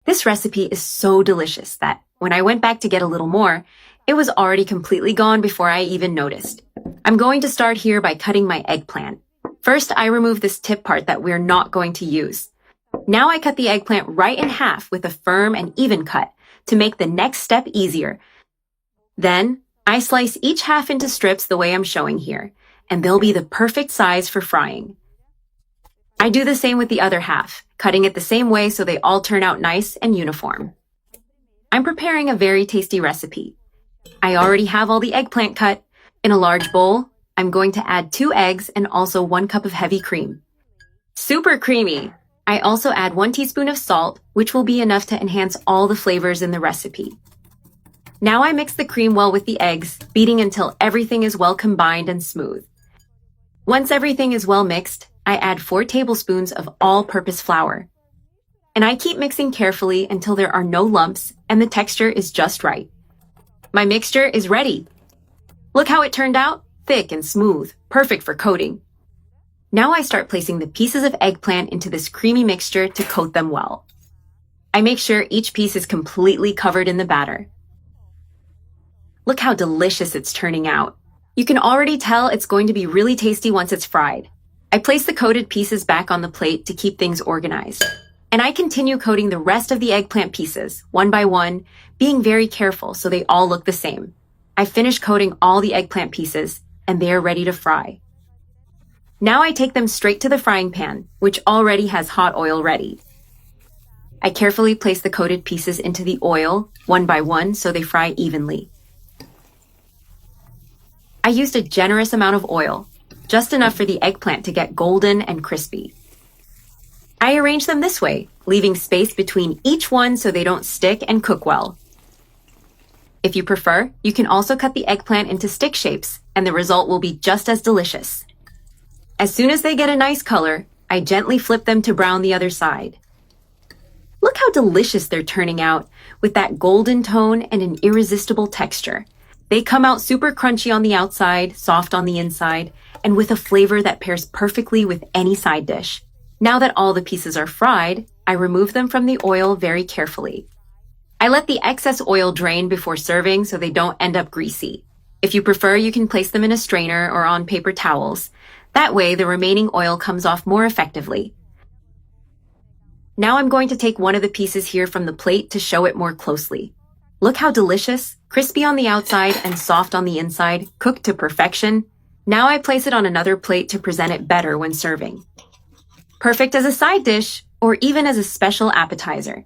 This recipe is so delicious that when I went back to get a little more, it was already completely gone before I even noticed. I'm going to start here by cutting my eggplant. First, I remove this tip part that we're not going to use. Now I cut the eggplant right in half with a firm and even cut to make the next step easier. Then, I slice each half into strips the way I'm showing here, and they'll be the perfect size for frying. I do the same with the other half, cutting it the same way so they all turn out nice and uniform. I'm preparing a very tasty recipe. I already have all the eggplant cut. In a large bowl, I'm going to add 2 eggs and also 1 cup of heavy cream. Super creamy! I also add 1 teaspoon of salt, which will be enough to enhance all the flavors in the recipe. Now I mix the cream well with the eggs, beating until everything is well combined and smooth. Once everything is well mixed, I add 4 tablespoons of all-purpose flour. And I keep mixing carefully until there are no lumps and the texture is just right. My mixture is ready. Look how it turned out, thick and smooth, perfect for coating. Now I start placing the pieces of eggplant into this creamy mixture to coat them well. I make sure each piece is completely covered in the batter. Look how delicious it's turning out. You can already tell it's going to be really tasty once it's fried. I place the coated pieces back on the plate to keep things organized. And I continue coating the rest of the eggplant pieces, one by one, being very careful so they all look the same. I finish coating all the eggplant pieces, and they are ready to fry. Now I take them straight to the frying pan, which already has hot oil ready. I carefully place the coated pieces into the oil, one by one, so they fry evenly. I used a generous amount of oil, just enough for the eggplant to get golden and crispy. I arrange them this way, leaving space between each one so they don't stick and cook well. If you prefer, you can also cut the eggplant into stick shapes, and the result will be just as delicious. As soon as they get a nice color, I gently flip them to brown the other side. Look how delicious they're turning out, with that golden tone and an irresistible texture. They come out super crunchy on the outside, soft on the inside, and with a flavor that pairs perfectly with any side dish. Now that all the pieces are fried, I remove them from the oil very carefully. I let the excess oil drain before serving so they don't end up greasy. If you prefer, you can place them in a strainer or on paper towels. That way, the remaining oil comes off more effectively. Now I'm going to take one of the pieces here from the plate to show it more closely. Look how delicious, crispy on the outside and soft on the inside, cooked to perfection. Now I place it on another plate to present it better when serving. Perfect as a side dish or even as a special appetizer.